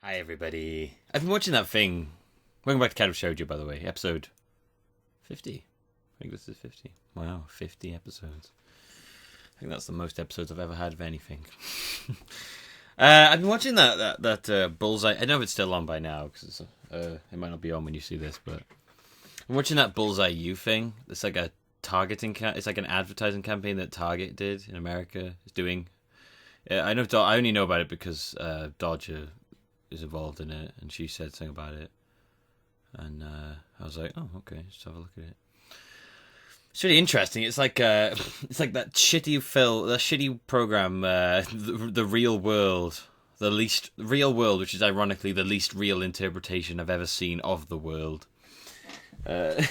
Hi everybody. I've been watching that thing. Welcome back to Katawa Shoujo, by the way. Episode 50. I think this is 50. Wow, 50 episodes. I think that's the most episodes I've ever had of anything. I've been watching that Bullseye. I don't know if it's still on by now, because it might not be on when you see this, but I'm watching that Bullseye You thing. It's like a targeting, it's like an advertising campaign that Target did in America. Is doing. I only know about it because Dodger is involved in it, and she said something about it, and I was like, oh, okay, just have a look at it. It's really interesting. It's like that shitty shitty program, the Real World, the least real world, which is ironically the least real interpretation I've ever seen of the world. This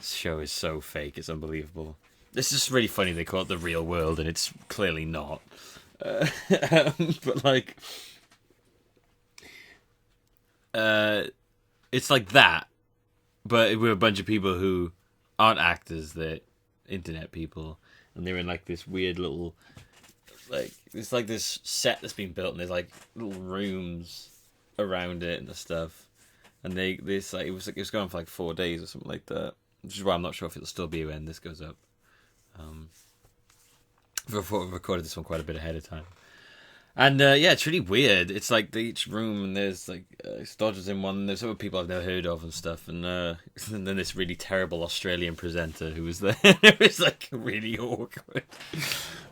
show is so fake; it's unbelievable. It's just really funny they call it the Real World, and it's clearly not. But like. It's like that, but with a bunch of people who aren't actors, they're internet people, and they're in like this weird little, like it's like this set that's been built, and there's like little rooms around it and stuff, and it was going for like 4 days or something like that, which is why I'm not sure if it'll still be when this goes up. I've recorded this one quite a bit ahead of time. And yeah, it's really weird. It's like each room, and there's like Dodgers in one, and there's other people I've never heard of and stuff, and then this really terrible Australian presenter who was there. It was like really awkward.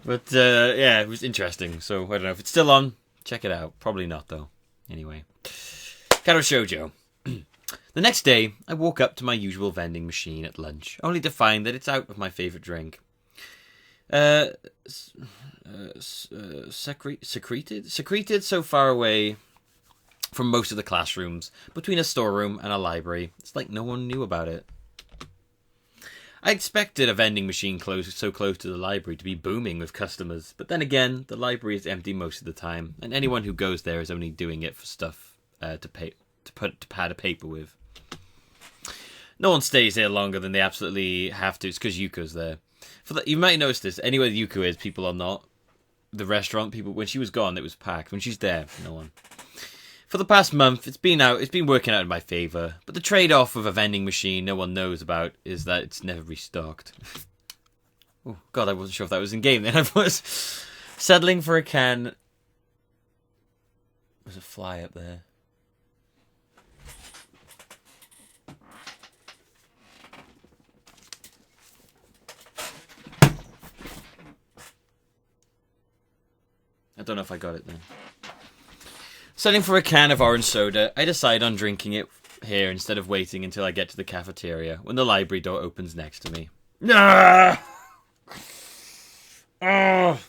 But yeah, it was interesting. So I don't know if it's still on. Check it out. Probably not though. Anyway, Katawa Shoujo. The next day, I walk up to my usual vending machine at lunch, only to find that it's out of my favourite drink. Secreted so far away from most of the classrooms, between a storeroom and a library. It's like no one knew about it. I expected a vending machine so close to the library to be booming with customers, but then again, the library is empty most of the time, and anyone who goes there is only doing it for stuff to pad a paper with. No one stays there longer than they absolutely have to. It's because Yuko's there. You might notice this. Anywhere Yuko is, people are not. The restaurant, people, when she was gone, it was packed. When she's there, no one. For the past month, it's been working out in my favour. But the trade-off of a vending machine no one knows about is that it's never restocked. Oh, God, I wasn't sure if that was in-game then. I was settling for a can. There's a fly up there. I don't know if I got it then. Setting for a can of orange soda, I decide on drinking it here instead of waiting until I get to the cafeteria when the library door opens next to me. Ah! Oh.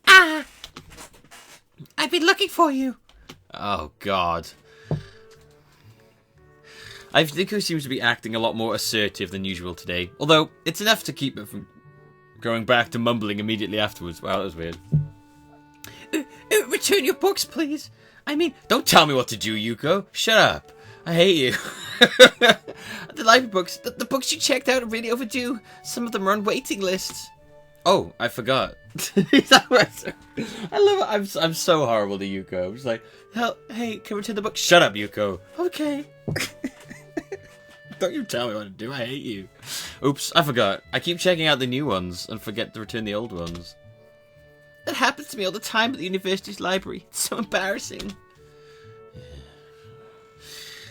Ah! I've been looking for you. Oh, God. I think he seems to be acting a lot more assertive than usual today, although it's enough to keep it from going back to mumbling immediately afterwards. Wow, that was weird. Return your books, please. I mean, don't tell me what to do, Yuko. Shut up. I hate you. The library books, the books you checked out are really overdue. Some of them are on waiting lists. Oh, I forgot. I love it. I'm so horrible to Yuko. I'm just like, hey, can we return the book? Shut up, Yuko. Okay. Don't you tell me what to do. I hate you. Oops, I forgot. I keep checking out the new ones and forget to return the old ones. That happens to me all the time at the university's library. It's so embarrassing. Yeah.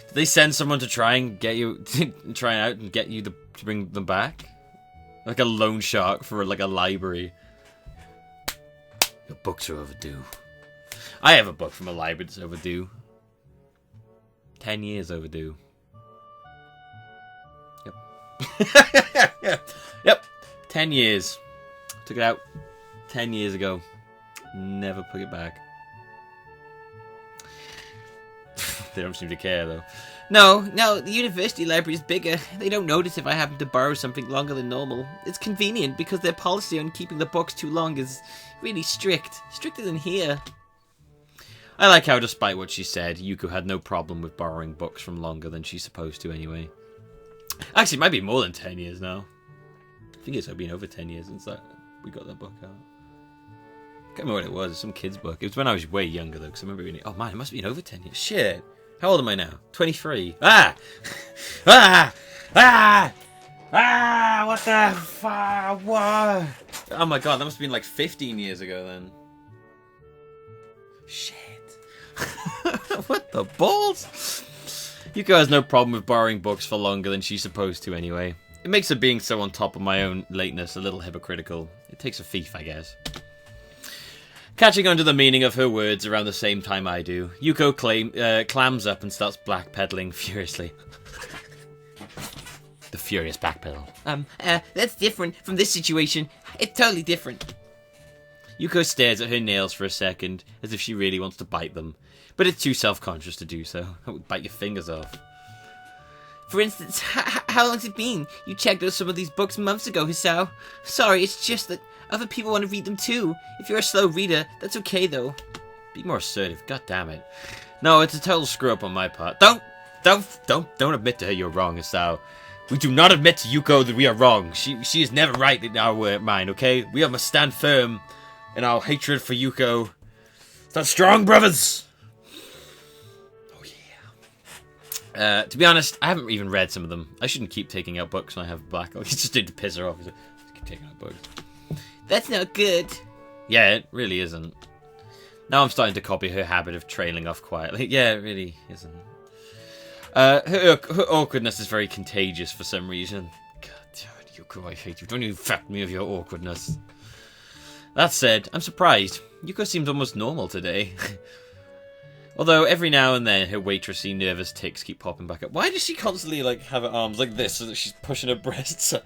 Did they send someone to try and get you, try out and get you to bring them back? Like a loan shark for like a library. Your books are overdue. I have a book from a library that's overdue. 10 years overdue. Yep. Yep. 10 years. Took it out 10 years ago. Never put it back. They don't seem to care, though. No, the university library is bigger. They don't notice if I happen to borrow something longer than normal. It's convenient because their policy on keeping the books too long is really strict. Stricter than here. I like how, despite what she said, Yuko had no problem with borrowing books from longer than she's supposed to anyway. Actually, it might be more than 10 years now. I think it's been over 10 years since we got that book out. can't remember what it was. Some kid's book. It was when I was way younger, though, because I remember reading it. Oh, man, it must have been over 10 years. Shit. How old am I now? 23. Ah! Ah! Ah! Ah! What the fuck? What? Oh, my God. That must have been like 15 years ago, then. Shit. What the balls? Yuko has no problem with borrowing books for longer than she's supposed to, anyway. It makes her being so on top of my own lateness a little hypocritical. It takes a thief, I guess. Catching on to the meaning of her words around the same time I do, Yuko clams up and starts backpedaling furiously. The furious backpedal. That's different from this situation. It's totally different. Yuko stares at her nails for a second, as if she really wants to bite them. But it's too self-conscious to do so. That would bite your fingers off. For instance, how long's it been? You checked out some of these books months ago, Hisao. Sorry, it's just that other people want to read them too. If you're a slow reader, that's okay though. Be more assertive, god damn it. No, it's a total screw up on my part. Don't admit to her you're wrong, Hisao. We do not admit to Yuko that we are wrong. She is never right in our mind, okay? We must stand firm in our hatred for Yuko. Stand strong, brothers! To be honest, I haven't even read some of them. I shouldn't keep taking out books when I have black. It's just to piss her off. Just keep taking out books. That's not good. Yeah, it really isn't. Now I'm starting to copy her habit of trailing off quietly. Yeah, it really isn't. Her awkwardness is very contagious for some reason. God damn it, Yuko, I hate you. Don't you infect me with your awkwardness. That said, I'm surprised. Yuko seems almost normal today. Although every now and then her waitressy nervous tics keep popping back up. Why does she constantly like have her arms like this so that she's pushing her breasts up?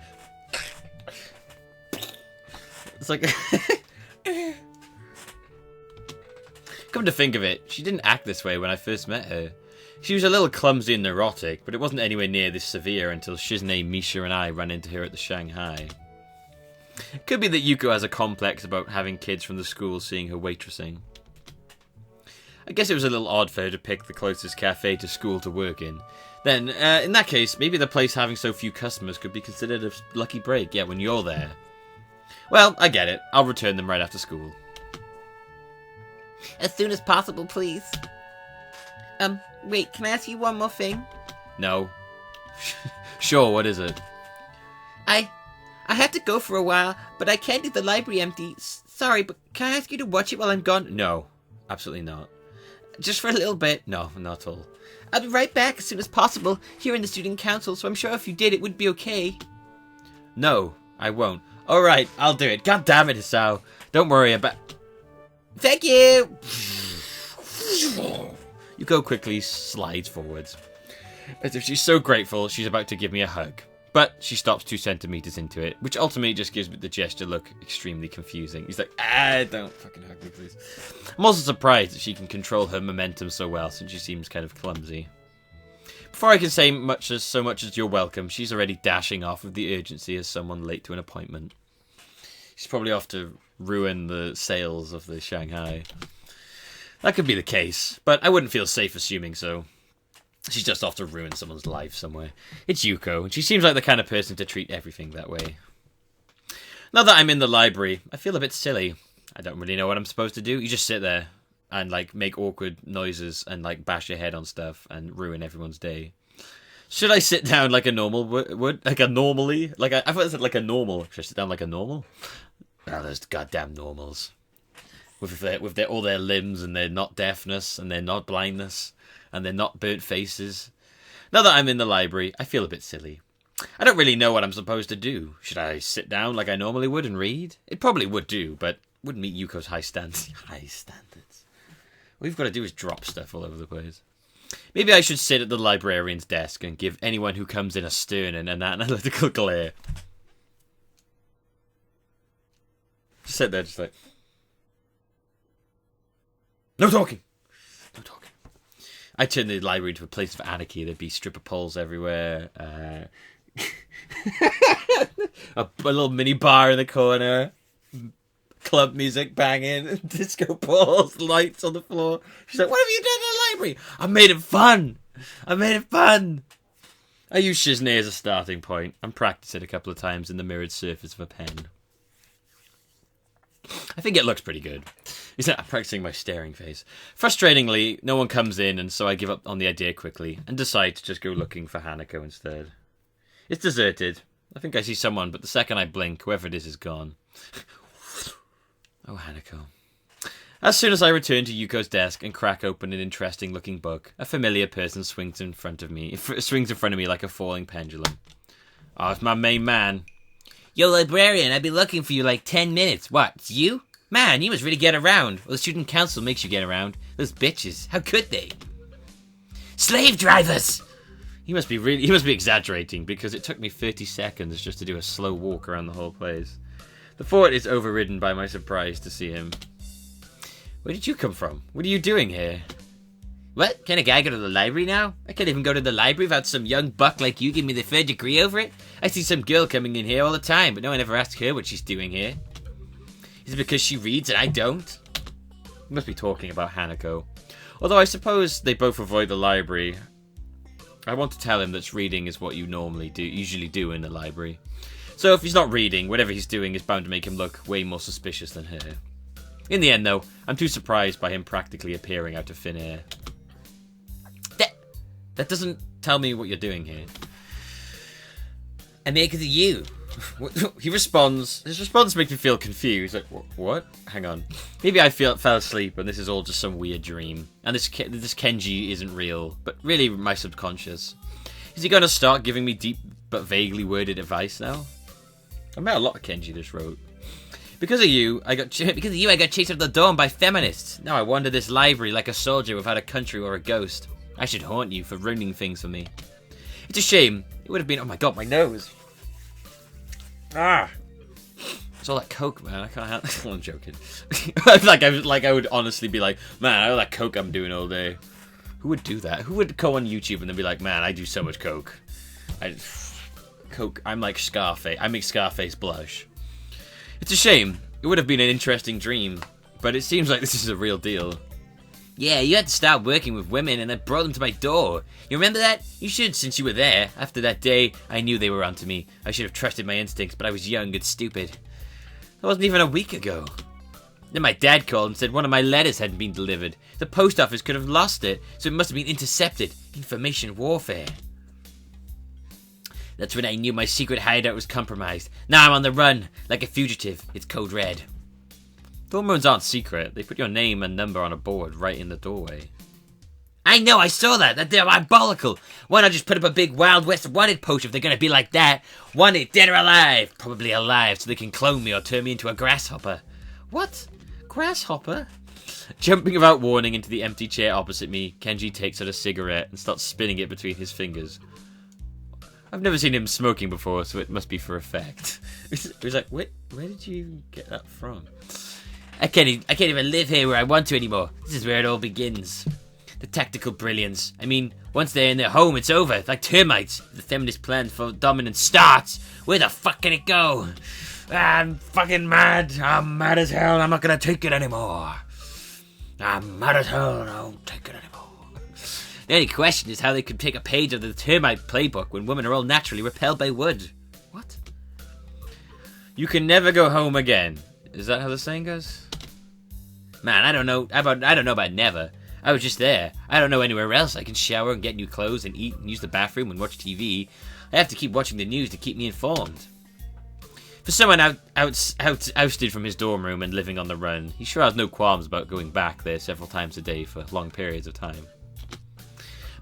It's like come to think of it, she didn't act this way when I first met her. She was a little clumsy and neurotic, but it wasn't anywhere near this severe until Shizune, Misha and I ran into her at the Shanghai. It could be that Yuko has a complex about having kids from the school seeing her waitressing. I guess it was a little odd for her to pick the closest cafe to school to work in. Then, in that case, maybe the place having so few customers could be considered a lucky break, yeah, when you're there. Well, I get it. I'll return them right after school. As soon as possible, please. Wait, can I ask you one more thing? No. Sure, what is it? I have to go for a while, but I can't leave the library empty. Sorry, but can I ask you to watch it while I'm gone? No, absolutely not. Just for a little bit? No, not at all. I'll be right back as soon as possible. Here in the student council, so I'm sure if you did, it would be okay. No, I won't. Alright, I'll do it. God damn it, Hisao. Don't worry about... Thank you! Yuko quickly slides forwards. As if she's so grateful, she's about to give me a hug. But she stops 2 centimeters into it, which ultimately just gives the gesture look extremely confusing. He's like, don't fucking hug me, please. I'm also surprised that she can control her momentum so well, since she seems kind of clumsy. Before I can say so much as you're welcome, she's already dashing off with the urgency as someone late to an appointment. She's probably off to ruin the sales of the Shanghai. That could be the case, but I wouldn't feel safe assuming so. She's just off to ruin someone's life somewhere. It's Yuko, and she seems like the kind of person to treat everything that way. Now that I'm in the library, I feel a bit silly. I don't really know what I'm supposed to do. You just sit there and, like, make awkward noises and, like, bash your head on stuff and ruin everyone's day. Should I sit down like a normal would? Like a normally? Like, I thought it said like a normal. Should I sit down like a normal? Oh, those goddamn normals. With all their limbs and their not deafness and their not blindness. And they're not burnt faces. Now that I'm in the library, I feel a bit silly. I don't really know what I'm supposed to do. Should I sit down like I normally would and read? It probably would do, but wouldn't meet Yuko's high standards. High standards. All you've got to do is drop stuff all over the place. Maybe I should sit at the librarian's desk and give anyone who comes in a stern and an analytical glare. Just sit there, just like... No talking! No talking. I'd turn the library into a place of anarchy. There'd be stripper poles everywhere. A little mini bar in the corner. Club music banging. Disco balls. Lights on the floor. She's like, what have you done in the library? I made it fun. I made it fun. I use Shizune as a starting point and practice it a couple of times in the mirrored surface of a pen. I think it looks pretty good. I'm practicing my staring face. Frustratingly, no one comes in, and so I give up on the idea quickly and decide to just go looking for Hanako instead. It's deserted. I think I see someone, but the second I blink, whoever it is gone. Oh, Hanako. As soon as I return to Yuko's desk and crack open an interesting-looking book, a familiar person swings in front of me like a falling pendulum. Oh, it's my main man. Yo, librarian, I've been looking for you like 10 minutes. What, it's you? Man, you must really get around. Well, the student council makes you get around. Those bitches, how could they? Slave drivers! He must be exaggerating, because it took me 30 seconds just to do a slow walk around the whole place. The fort is overridden by my surprise to see him. Where did you come from? What are you doing here? What? Can a guy go to the library now? I can't even go to the library without some young buck like you give me the third degree over it. I see some girl coming in here all the time, but no one ever asks her what she's doing here. Is it because she reads and I don't? He must be talking about Hanako. Although I suppose they both avoid the library. I want to tell him that reading is what you usually do in the library. So if he's not reading, whatever he's doing is bound to make him look way more suspicious than her. In the end, though, I'm too surprised by him practically appearing out of thin air. That doesn't tell me what you're doing here. I'm here because of you. He responds. His response makes me feel confused. Like, what? Hang on. Maybe I fell asleep and this is all just some weird dream. And this Kenji isn't real, but really my subconscious. Is he going to start giving me deep but vaguely worded advice now? I met a lot of Kenji this wrote. Because of you, I got chased out of the dorm by feminists. Now I wander this library like a soldier without a country or a ghost. I should haunt you for ruining things for me. It's a shame. It would have been... Oh my god, my nose. Ah. It's all that coke, man. I can't handle... I'm joking. I would honestly be like, man, all that coke I'm doing all day. Who would do that? Who would go on YouTube and then be like, man, I do so much coke. Coke, I'm like Scarface. I make Scarface blush. It's a shame. It would have been an interesting dream. But it seems like this is a real deal. Yeah, you had to start working with women and I brought them to my door. You remember that? You should, since you were there. After that day, I knew they were onto me. I should have trusted my instincts, but I was young and stupid. That wasn't even a week ago. Then my dad called and said one of my letters hadn't been delivered. The post office could have lost it, so it must have been intercepted. Information warfare. That's when I knew my secret hideout was compromised. Now I'm on the run, like a fugitive. It's code red. Dorm rooms aren't secret. They put your name and number on a board right in the doorway. I know, I saw that. They're diabolical. Why not just put up a big Wild West wanted poster if they're going to be like that? Wanted, dead or alive. Probably alive, so they can clone me or turn me into a grasshopper. What? Grasshopper? Jumping without warning into the empty chair opposite me, Kenji takes out a cigarette and starts spinning it between his fingers. I've never seen him smoking before, so it must be for effect. He's like, where did you get that from? I can't even live here where I want to anymore. This is where it all begins. The tactical brilliance. I mean, once they're in their home, it's over. It's like termites. The feminist plan for dominance starts. Where the fuck can it go? I'm fucking mad. I'm mad as hell. I'm not gonna take it anymore. I'm mad as hell and I won't take it anymore. The only question is how they could take a page of the termite playbook when women are all naturally repelled by wood. What? You can never go home again. Is that how the saying goes? Man, I don't know about never. I was just there. I don't know anywhere else. I can shower and get new clothes and eat and use the bathroom and watch TV. I have to keep watching the news to keep me informed. For someone ousted from his dorm room and living on the run, he sure has no qualms about going back there several times a day for long periods of time.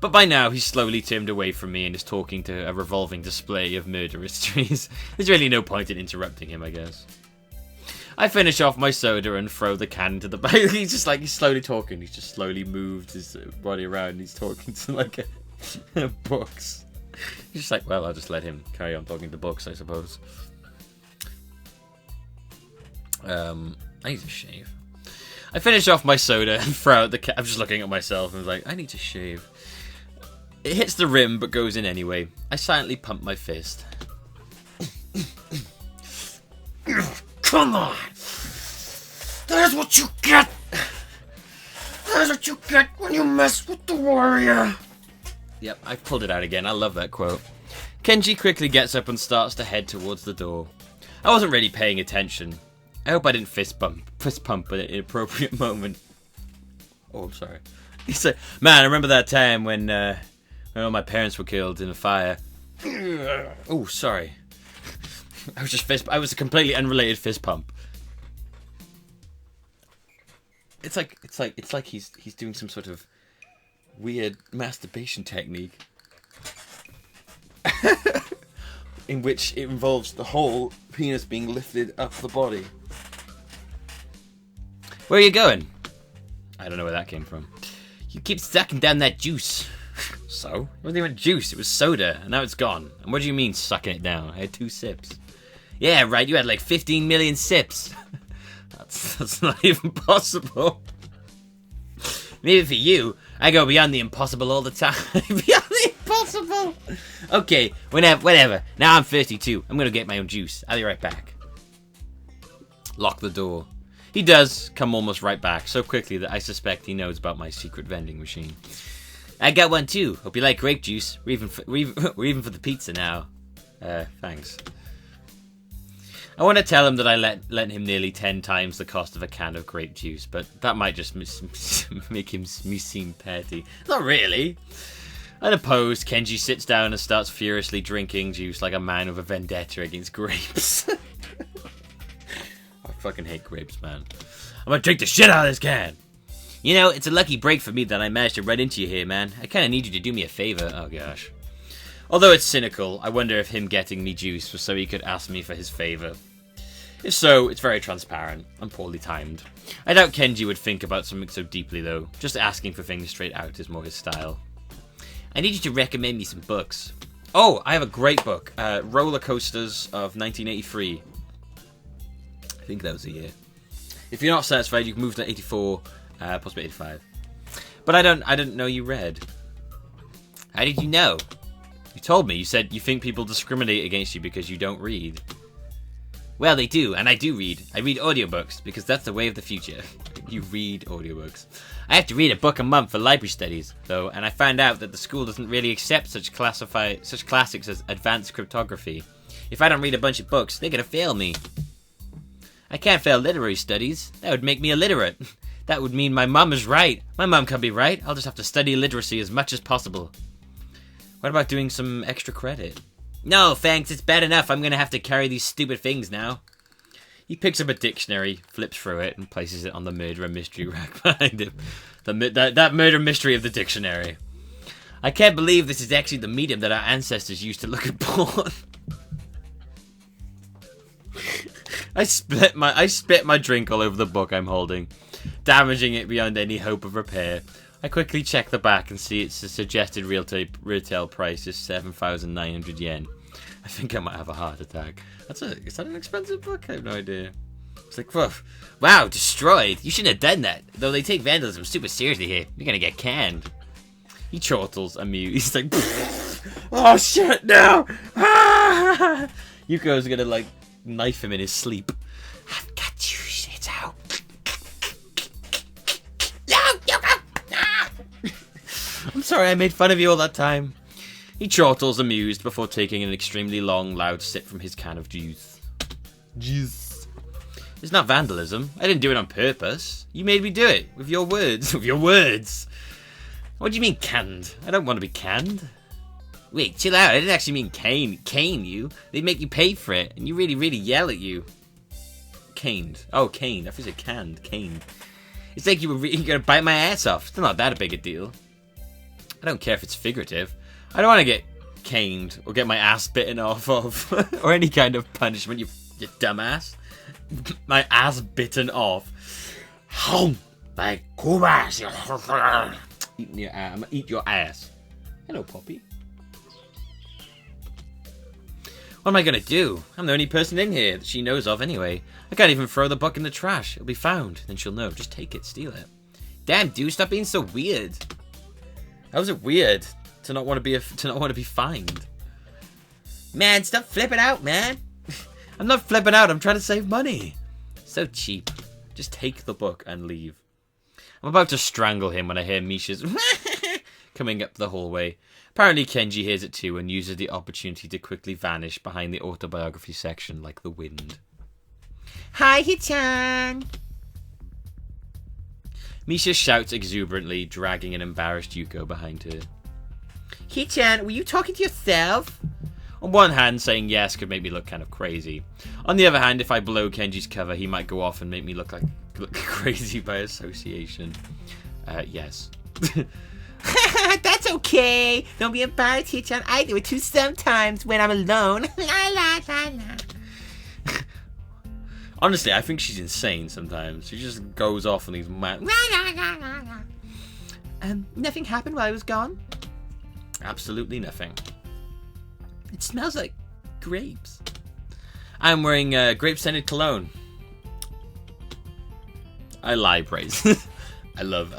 But by now, he's slowly turned away from me and is talking to a revolving display of murder mysteries. There's really no point in interrupting him, I guess. I finish off my soda and throw the can into the bag. He's slowly talking. He's just slowly moved his body around. He's talking to books. He's just like, well, I'll just let him carry on talking to books, I suppose. I need to shave. I finish off my soda and throw out the can. I'm just looking at myself and I'm like, I need to shave. It hits the rim but goes in anyway. I silently pump my fist. Come on! That is what you get! That is what you get when you mess with the warrior! Yep, I pulled it out again. I love that quote. Kenji quickly gets up and starts to head towards the door. I wasn't really paying attention. I hope I didn't fist pump at an inappropriate moment. Oh, I'm sorry. He said, man, I remember that time when all my parents were killed in a fire. Oh, sorry. I was a completely unrelated fist pump. It's like he's doing some sort of weird masturbation technique. In which it involves the whole penis being lifted up the body. Where are you going? I don't know where that came from. You keep sucking down that juice. So? It wasn't even juice, it was soda, and now it's gone. And what do you mean, sucking it down? I had 2 sips. Yeah, right, you had like 15 million sips. That's not even possible. Maybe for you, I go beyond the impossible all the time. Beyond the impossible! Okay, whatever. Now I'm 32. I'm gonna get my own juice. I'll be right back. Lock the door. He does come almost right back, so quickly that I suspect he knows about my secret vending machine. I got one too. Hope you like grape juice. We're even for the pizza now. Thanks. I want to tell him that I lent him nearly 10 times the cost of a can of grape juice, but that might just make me seem petty. Not really. Unopposed, Kenji sits down and starts furiously drinking juice like a man with a vendetta against grapes. I fucking hate grapes, man. I'm gonna drink the shit out of this can! You know, it's a lucky break for me that I managed to run into you here, man. I kinda need you to do me a favor. Oh gosh. Although it's cynical, I wonder if him getting me juice was so he could ask me for his favor. If so, it's very transparent and poorly timed. I doubt Kenji would think about something so deeply though. Just asking for things straight out is more his style. I need you to recommend me some books. Oh, I have a great book. Roller Coasters of 1983. I think that was the year. If you're not satisfied, you can move to 84, possibly 85. But I didn't know you read. How did you know? You told me. You said you think people discriminate against you because you don't read. Well, they do, and I do read. I read audiobooks, because that's the way of the future. You read audiobooks. I have to read a book a month for library studies, though, and I found out that the school doesn't really accept such classics as advanced cryptography. If I don't read a bunch of books, they're gonna fail me. I can't fail literary studies. That would make me illiterate. That would mean my mum is right. My mum can't be right. I'll just have to study literacy as much as possible. What about doing some extra credit? No, thanks. It's bad enough. I'm gonna have to carry these stupid things now. He picks up a dictionary, flips through it, and places it on the murder and mystery rack behind him. That murder mystery of the dictionary. I can't believe this is actually the medium that our ancestors used to look at porn. I spit my drink all over the book I'm holding, damaging it beyond any hope of repair. I quickly check the back and see its suggested retail price is 7,900 yen. I think I might have a heart attack. Is that an expensive book? I have no idea. It's like, whoa. Wow, destroyed. You shouldn't have done that. Though they take vandalism super seriously here. You're gonna get canned. He chortles, amused. He's like, oh shit, no! Ah! Yuko's gonna, like, knife him in his sleep. I've got you, shit out. I'm sorry I made fun of you all that time. He chortles, amused, before taking an extremely long, loud sip from his can of juice. Juice. It's not vandalism. I didn't do it on purpose. You made me do it. With your words. With your words. What do you mean, canned? I don't want to be canned. Wait, chill out. I didn't actually mean cane you. They make you pay for it, and you really, really yell at you. Caned. Oh, caned. I thought you said canned. Caned. It's like you were gonna bite my ass off. It's not that big a deal. I don't care if it's figurative. I don't want to get caned or get my ass bitten off of or any kind of punishment, you dumbass. My ass bitten off. Home, like Kubas. Eating your ass. I'm gonna eat your ass. Hello, Poppy. What am I gonna do? I'm the only person in here that she knows of anyway. I can't even throw the book in the trash. It'll be found, then she'll know. Just take it, steal it. Damn, dude, stop being so weird. How is it weird to not want to be fined? Man, stop flipping out, man. I'm not flipping out. I'm trying to save money. So cheap. Just take the book and leave. I'm about to strangle him when I hear Misha's coming up the hallway. Apparently Kenji hears it too and uses the opportunity to quickly vanish behind the autobiography section like the wind. Hi, Hichan. Misha shouts exuberantly, dragging an embarrassed Yuko behind her. Hichan, were you talking to yourself? On one hand, saying yes could make me look kind of crazy. On the other hand, if I blow Kenji's cover, he might go off and make me look crazy by association. Yes. That's okay. Don't be embarrassed, Hichan. I do it too sometimes when I'm alone. La la la la. Honestly, I think she's insane sometimes. She just goes off on these mad... Nothing happened while I was gone? Absolutely nothing. It smells like grapes. I'm wearing grape-scented cologne. I lie, praise. I love...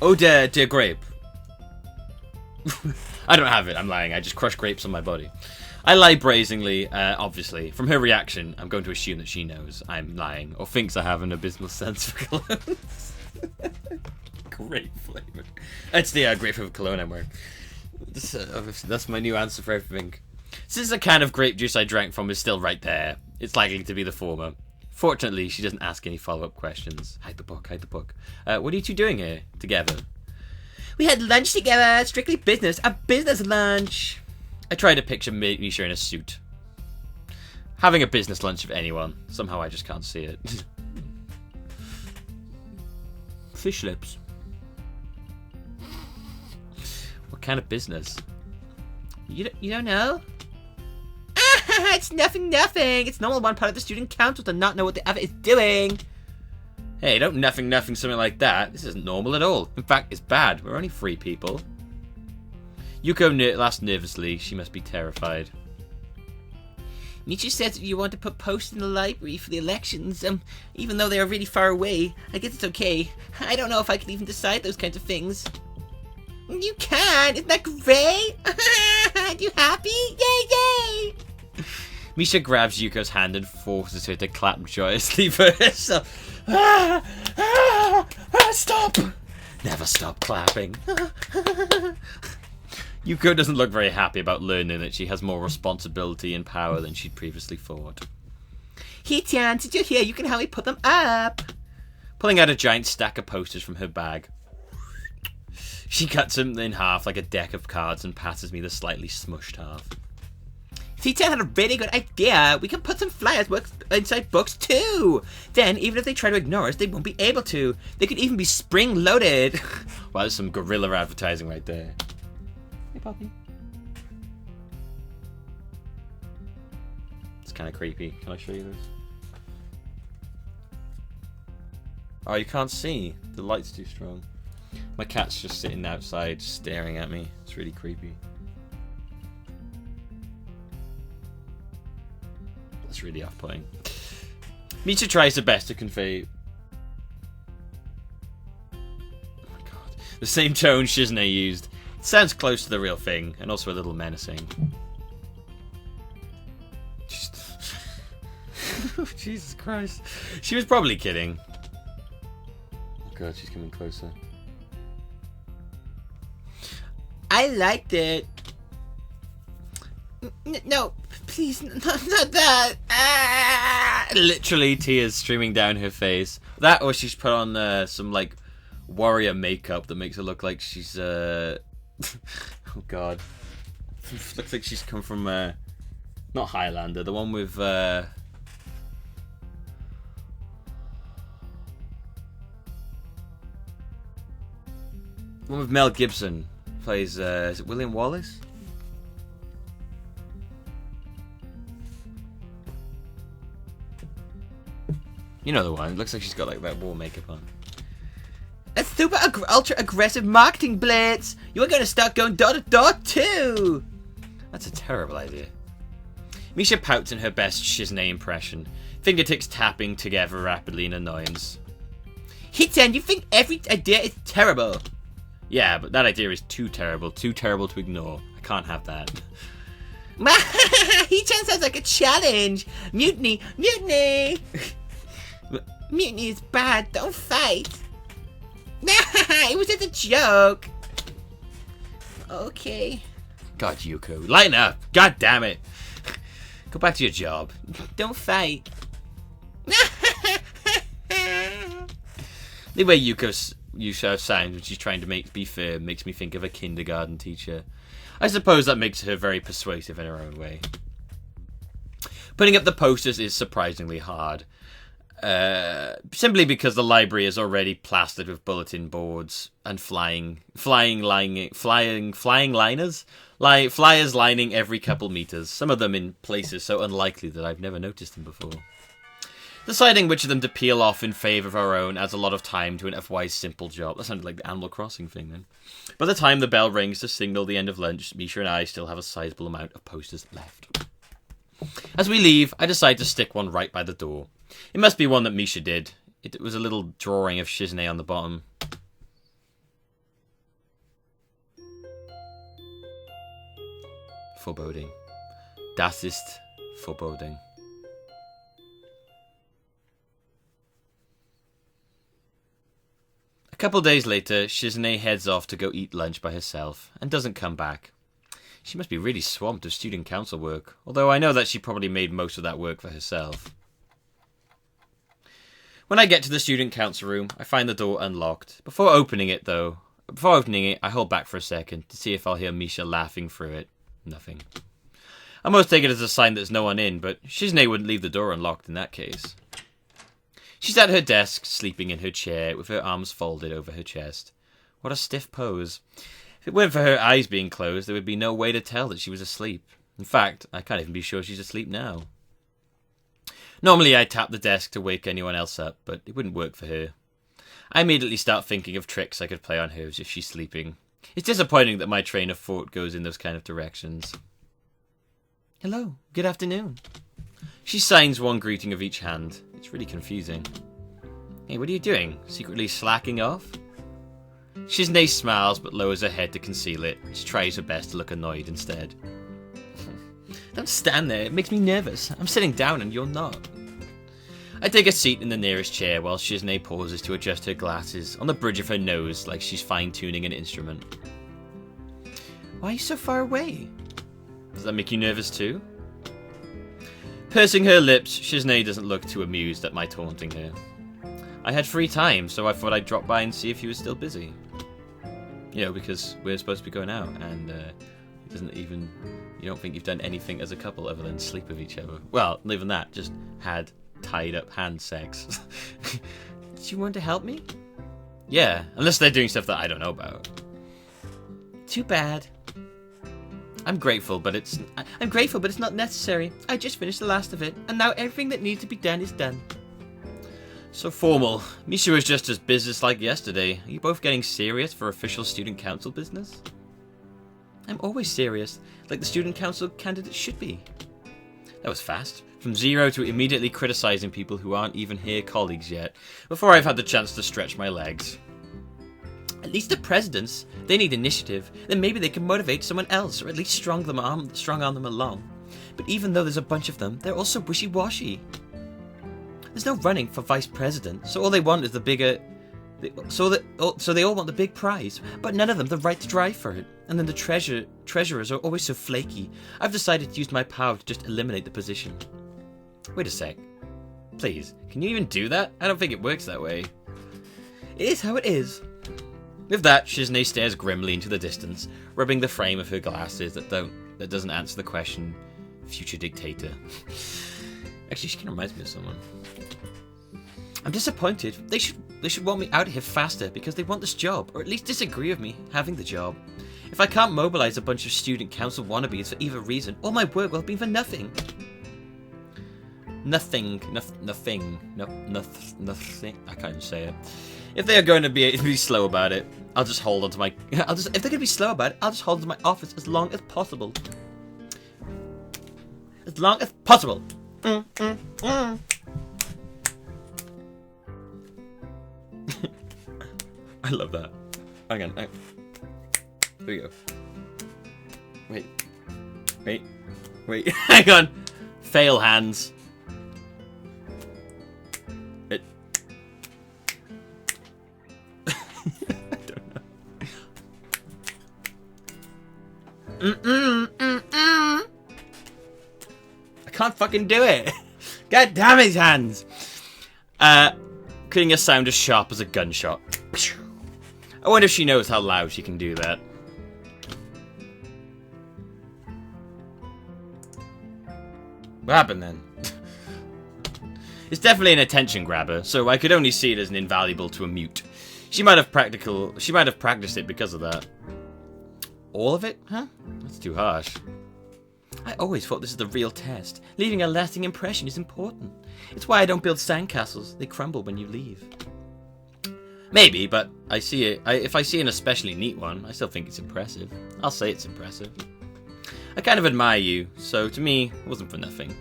Oh, dear grape. I don't have it, I'm lying. I just crush grapes on my body. I lie brazenly, obviously. From her reaction, I'm going to assume that she knows I'm lying, or thinks I have an abysmal sense for colognes. Grape flavour. That's the grape flavour cologne I'm wearing. That's my new answer for everything. Since the can of grape juice I drank from is still right there, it's likely to be the former. Fortunately, she doesn't ask any follow-up questions. Hide the book, hide the book. What are you two doing here, together? We had lunch together, strictly business. A business lunch. I try to picture Misha in a suit. Having a business lunch with anyone. Somehow I just can't see it. Fish lips. What kind of business? You don't know? It's nothing. It's normal one part of the student council to not know what the other is doing. Hey, don't nothing something like that. This isn't normal at all. In fact, it's bad. We're only 3 people. Yuko laughs nervously. She must be terrified. Misha says that you want to put posts in the library for the elections, even though they are really far away. I guess it's okay. I don't know if I can even decide those kinds of things. You can! Isn't that great? Are you happy? Yay! Misha grabs Yuko's hand and forces her to clap joyously for herself. Stop! Never stop clapping. Yuko doesn't look very happy about learning that she has more responsibility and power than she'd previously thought. Hichan, did you hear? You can help me put them up. Pulling out a giant stack of posters from her bag, she cuts them in half like a deck of cards and passes me the slightly smushed half. Hichan had a really good idea. We can put some flyers inside books too. Then, even if they try to ignore us, they won't be able to. They could even be spring-loaded. Wow, there's some guerrilla advertising right there. Hey, Poppy. It's kind of creepy. Can I show you this? Oh, you can't see. The light's too strong. My cat's just sitting outside staring at me. It's really creepy. That's really off-putting. Misha tries her best to convey... Oh my god. The same tone Shizune used. It sounds close to the real thing, and also a little menacing. Jesus Christ. She was probably kidding. Oh god, she's coming closer. I liked it. No, please, not that. Literally tears streaming down her face. That, or she's put on some like warrior makeup that makes her look like she's oh god, looks like she's come from not Highlander, the one with the one with Mel Gibson plays is it William Wallace? You know the one. It looks like she's got like that war makeup on. A super ultra aggressive marketing blitz. You are going to start going door to door too. That's a terrible idea. Misha pouts in her best Shizune impression, fingertips tapping together rapidly in annoyance. Hichan, you think every idea is terrible. Yeah, but that idea is too terrible to ignore. I can't have that. Hichan sounds like a challenge. Mutiny. Mutiny is bad. Don't fight. It was just a joke. Okay. God, Yuko, lighten up. God damn it. Go back to your job. Don't fight. The way Yuko sounds when she's trying to be firm makes me think of a kindergarten teacher. I suppose that makes her very persuasive in her own way. Putting up the posters is surprisingly hard. Simply because the library is already plastered with bulletin boards and flyers lining every couple meters, some of them in places so unlikely that I've never noticed them before. Deciding which of them to peel off in favour of our own adds a lot of time to an otherwise simple job. That sounded like the Animal Crossing thing then. By the time the bell rings to signal the end of lunch, Misha and I still have a sizable amount of posters left. As we leave, I decide to stick one right by the door. It must be one that Misha did. It was a little drawing of Shizune on the bottom. Foreboding. Das ist foreboding. A couple days later, Shizune heads off to go eat lunch by herself and doesn't come back. She must be really swamped with student council work, although I know that she probably made most of that work for herself. When I get to the student council room, I find the door unlocked. Before opening it, I hold back for a second to see if I'll hear Misha laughing through it. Nothing. I almost take it as a sign there's no one in, but Shizune wouldn't leave the door unlocked in that case. She's at her desk, sleeping in her chair, with her arms folded over her chest. What a stiff pose. If it weren't for her eyes being closed, there would be no way to tell that she was asleep. In fact, I can't even be sure she's asleep now. Normally I tap the desk to wake anyone else up, but it wouldn't work for her. I immediately start thinking of tricks I could play on her if she's sleeping. It's disappointing that my train of thought goes in those kind of directions. Hello, good afternoon. She signs one greeting of each hand. It's really confusing. Hey, what are you doing? Secretly slacking off? Shizune smiles but lowers her head to conceal it. She tries her best to look annoyed instead. Don't stand there, it makes me nervous. I'm sitting down and you're not. I take a seat in the nearest chair while Shizune pauses to adjust her glasses on the bridge of her nose like she's fine-tuning an instrument. Why are you so far away? Does that make you nervous too? Pursing her lips, Shizune doesn't look too amused at my taunting her. I had free time, so I thought I'd drop by and see if you were still busy. You know, because we're supposed to be going out, and you don't think you've done anything as a couple other than sleep with each other. Well, not even that, just had tied up hand sex. Do you want to help me? Yeah, unless they're doing stuff that I don't know about. Too bad. I'm grateful, but it's not necessary. I just finished the last of it, and now everything that needs to be done is done. So formal. Misha was just as business-like yesterday. Are you both getting serious for official student council business? I'm always serious, like the student council candidate should be. That was fast. From zero to immediately criticizing people who aren't even here colleagues yet, before I've had the chance to stretch my legs. At least the presidents, they need initiative. Then maybe they can motivate someone else, or at least strong arm them along. But even though there's a bunch of them, they're also wishy-washy. There's no running for vice president, so all they want is the bigger... So they all want the big prize, but none of them the right to drive for it. And then the treasurers are always so flaky. I've decided to use my power to just eliminate the position. Wait a sec. Please, can you even do that? I don't think it works that way. It is how it is. With that, Shizune stares grimly into the distance, rubbing the frame of her glasses that doesn't answer the question, future dictator. Actually, she kind of reminds me of someone. I'm disappointed. They should want me out of here faster because they want this job, or at least disagree with me having the job. If I can't mobilize a bunch of student council wannabes for either reason, all my work will have been for nothing. Nothing. I can't even say it. If they are going to be slow about it, I'll just hold on to my... if they're going to be slow about it, I'll just hold on to my office as long as possible. As long as possible. I love that. Hang on. Here we go. Wait. Hang on. Fail hands. I don't know. I can't fucking do it. God damn his hands. Creating a sound as sharp as a gunshot. I wonder if she knows how loud she can do that. What happened then? It's definitely an attention grabber, so I could only see it as an invaluable to a mute. She might have practiced it because of that. All of it? Huh? That's too harsh. I always thought this is the real test. Leaving a lasting impression is important. It's why I don't build sandcastles. They crumble when you leave. Maybe, but I see it. If I see an especially neat one, I still think it's impressive. I'll say it's impressive. I kind of admire you, so to me, it wasn't for nothing.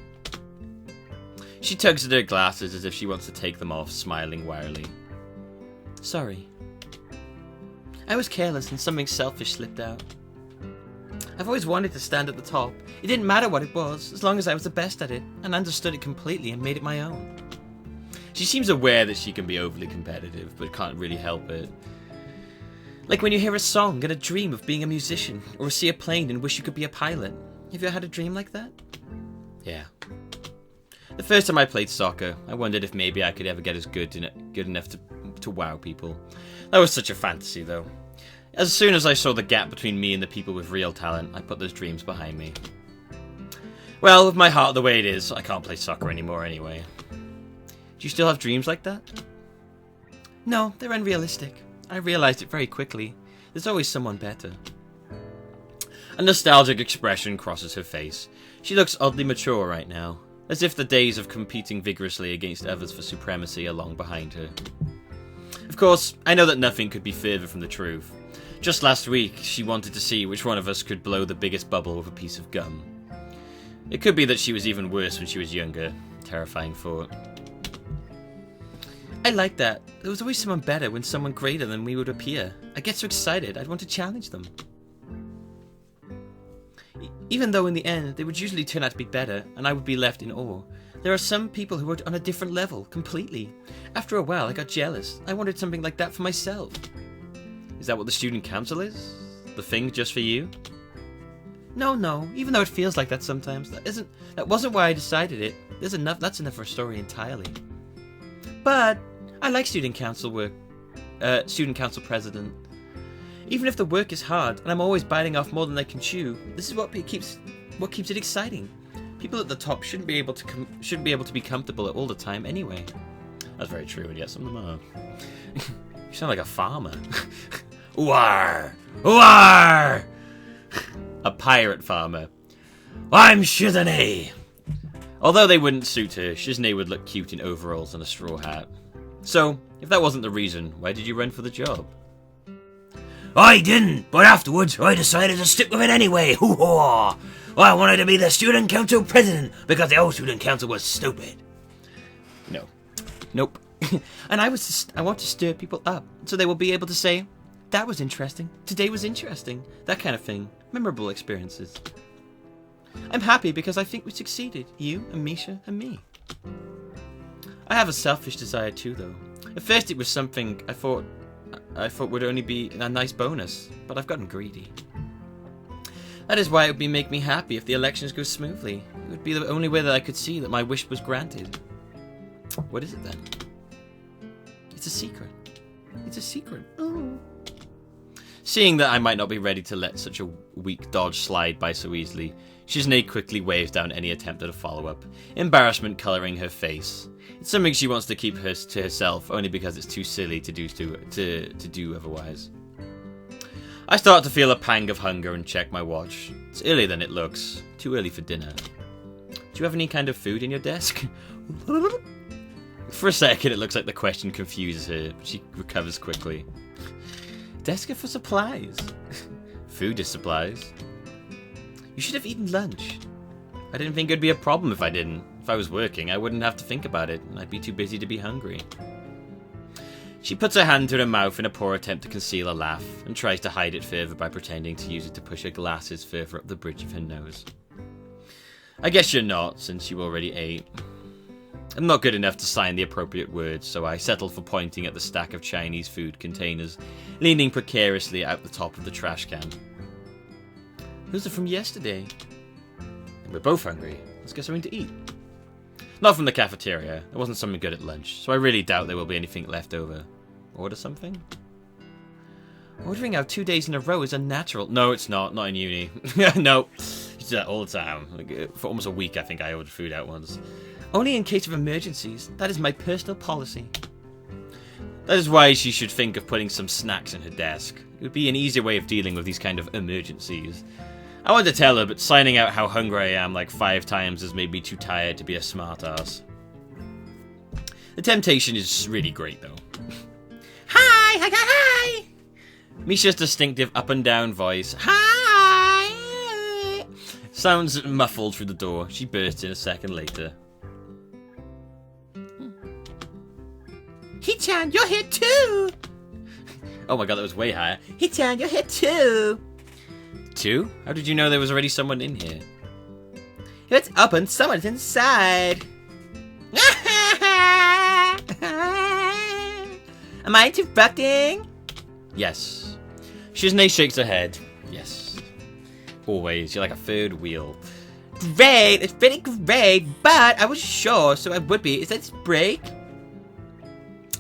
She tugs at her glasses as if she wants to take them off, smiling wearily. Sorry. I was careless and something selfish slipped out. I've always wanted to stand at the top. It didn't matter what it was, as long as I was the best at it, and understood it completely and made it my own. She seems aware that she can be overly competitive, but can't really help it. Like when you hear a song and a dream of being a musician, or see a plane and wish you could be a pilot. Have you ever had a dream like that? Yeah. The first time I played soccer, I wondered if maybe I could ever get as good enough to wow people. That was such a fantasy, though. As soon as I saw the gap between me and the people with real talent, I put those dreams behind me. Well, with my heart the way it is, I can't play soccer anymore anyway. Do you still have dreams like that? No, they're unrealistic. I realized it very quickly. There's always someone better. A nostalgic expression crosses her face. She looks oddly mature right now, as if the days of competing vigorously against others for supremacy are long behind her. Of course, I know that nothing could be further from the truth. Just last week, she wanted to see which one of us could blow the biggest bubble with a piece of gum. It could be that she was even worse when she was younger. Terrifying thought. I like that. There was always someone better when someone greater than we would appear. I get so excited, I'd want to challenge them. Even though in the end, they would usually turn out to be better, and I would be left in awe. There are some people who are on a different level, completely. After a while, I got jealous. I wanted something like that for myself. Is that what the student council is? The thing just for you? No. Even though it feels like that sometimes, that wasn't why I decided it. That's enough for a story entirely. But I like student council work. Student council president. Even if the work is hard and I'm always biting off more than I can chew, this is what keeps it exciting. People at the top shouldn't be able to be comfortable all the time anyway. That's very true, and yet some of them are. You sound like a farmer. War! War! A pirate farmer. I'm Shizune! Although they wouldn't suit her, Shizune would look cute in overalls and a straw hat. So, if that wasn't the reason, why did you run for the job? I didn't, but afterwards I decided to stick with it anyway. Hoo-haw! I wanted to be the student council president because the old student council was stupid. No. Nope. And I want to stir people up, so they will be able to say, that was interesting, today was interesting, that kind of thing. Memorable experiences. I'm happy because I think we succeeded, you and Misha and me. I have a selfish desire too, though. At first it was something I thought would only be a nice bonus, but I've gotten greedy. That is why it would make me happy if the elections go smoothly. It would be the only way that I could see that my wish was granted. What is it then? It's a secret. It's a secret. Oh. Seeing that I might not be ready to let such a weak dodge slide by so easily, Shizune quickly waves down any attempt at a follow-up, embarrassment colouring her face. It's something she wants to keep to herself, only because it's too silly to do otherwise. I start to feel a pang of hunger and check my watch. It's earlier than it looks. Too early for dinner. Do you have any kind of food in your desk? For a second, it looks like the question confuses her, but she recovers quickly. Desk for supplies. Food is supplies. You should have eaten lunch. I didn't think it would be a problem if I didn't. If I was working, I wouldn't have to think about it, and I'd be too busy to be hungry. She puts her hand to her mouth in a poor attempt to conceal a laugh, and tries to hide it further by pretending to use it to push her glasses further up the bridge of her nose. I guess you're not, since you already ate. I'm not good enough to sign the appropriate words, so I settle for pointing at the stack of Chinese food containers, leaning precariously out the top of the trash can. Those are from yesterday. We're both hungry. Let's get something to eat. Not from the cafeteria. There wasn't something good at lunch, so I really doubt there will be anything left over. Order something? Ordering out 2 days in a row is unnatural. No, it's not. Not in uni. No. You do that all the time. Like, for almost a week, I think I ordered food out once. Only in case of emergencies. That is my personal policy. That is why she should think of putting some snacks in her desk. It would be an easier way of dealing with these kind of emergencies. I wanted to tell her, but signing out how hungry I am like 5 times has made me too tired to be a smartass. The temptation is really great, though. Hi! Hi! Hi! Misha's distinctive up and down voice, hi, sounds muffled through the door. She bursts in a second later. Hichan, you're here too! Oh my god, that was way higher. Hichan, you're here too! Two? How did you know there was already someone in here? It's open, someone's inside! Am I interrupting? Yes. Shizune shakes her head. Yes. Always. You're like a third wheel. Great! It's pretty great, but I was sure, so I would be. Is that this break?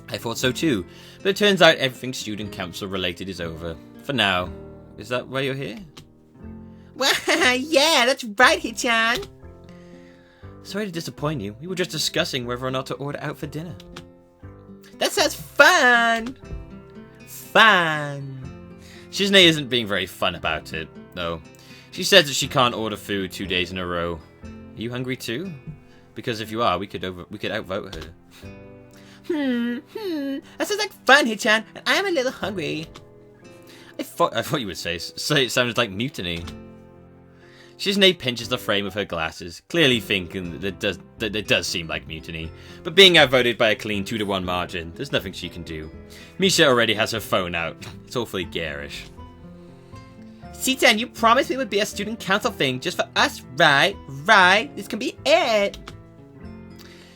I thought so too. But it turns out everything student council related is over. For now. Is that why you're here? Well, yeah, that's right, Hichan. Sorry to disappoint you. We were just discussing whether or not to order out for dinner. That sounds fun! Fun! Shizune isn't being very fun about it, though. She says that she can't order food 2 days in a row. Are you hungry too? Because if you are, we could outvote her. That sounds like fun, Hichan, and I'm a little hungry. I thought you would say it sounded like mutiny. Shizune pinches the frame of her glasses, clearly thinking that it does seem like mutiny. But being outvoted by a clean 2-to-1 margin, there's nothing she can do. Misha already has her phone out. It's awfully garish. Sitan, you promised me it would be a student council thing just for us, right? Right? This can be it.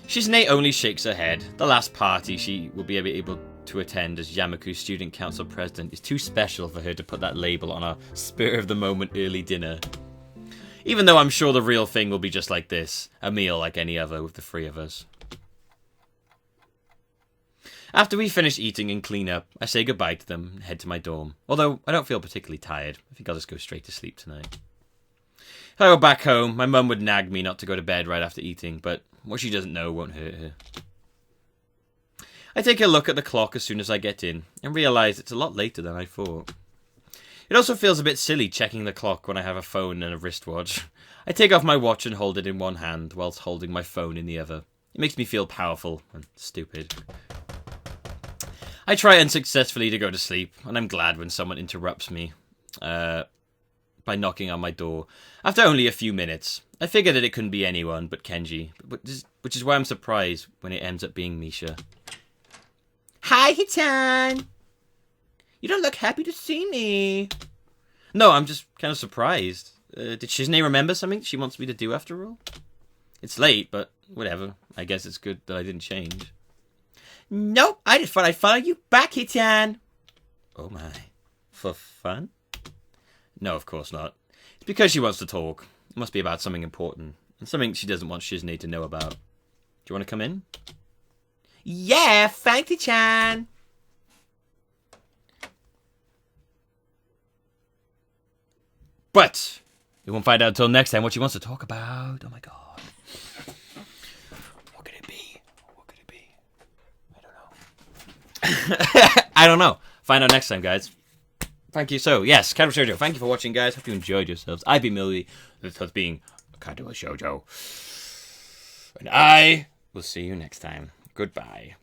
Shizune only shakes her head. The last party she will be able to attend as Yamaku student council president is too special for her to put that label on a spur-of-the-moment early dinner. Even though I'm sure the real thing will be just like this, a meal like any other with the 3 of us. After we finish eating and clean up, I say goodbye to them and head to my dorm. Although I don't feel particularly tired. I think I'll just go straight to sleep tonight. If I go back home, my mum would nag me not to go to bed right after eating, but what she doesn't know won't hurt her. I take a look at the clock as soon as I get in, and realise it's a lot later than I thought. It also feels a bit silly checking the clock when I have a phone and a wristwatch. I take off my watch and hold it in one hand, whilst holding my phone in the other. It makes me feel powerful and stupid. I try unsuccessfully to go to sleep, and I'm glad when someone interrupts me by knocking on my door. After only a few minutes, I figure that it couldn't be anyone but Kenji, which is why I'm surprised when it ends up being Misha. Hi, Hichan! You don't look happy to see me. No, I'm just kind of surprised. Did Shizune remember something she wants me to do after all? It's late, but whatever. I guess it's good that I didn't change. Nope, I just thought I'd follow you back, Hichan. Oh my. For fun? No, of course not. It's because she wants to talk. It must be about something important. And something she doesn't want Shizune to know about. Do you want to come in? Yeah, thanks, Hichan. But we won't find out until next time what she wants to talk about. Oh my god. What could it be? What could it be? I don't know. I don't know. Find out next time, guys. Thank you. So, yes, Katawa Shoujo. Thank you for watching, guys. Hope you enjoyed yourselves. I've been Millbee. This has been Katawa Shoujo. And I will see you next time. Goodbye.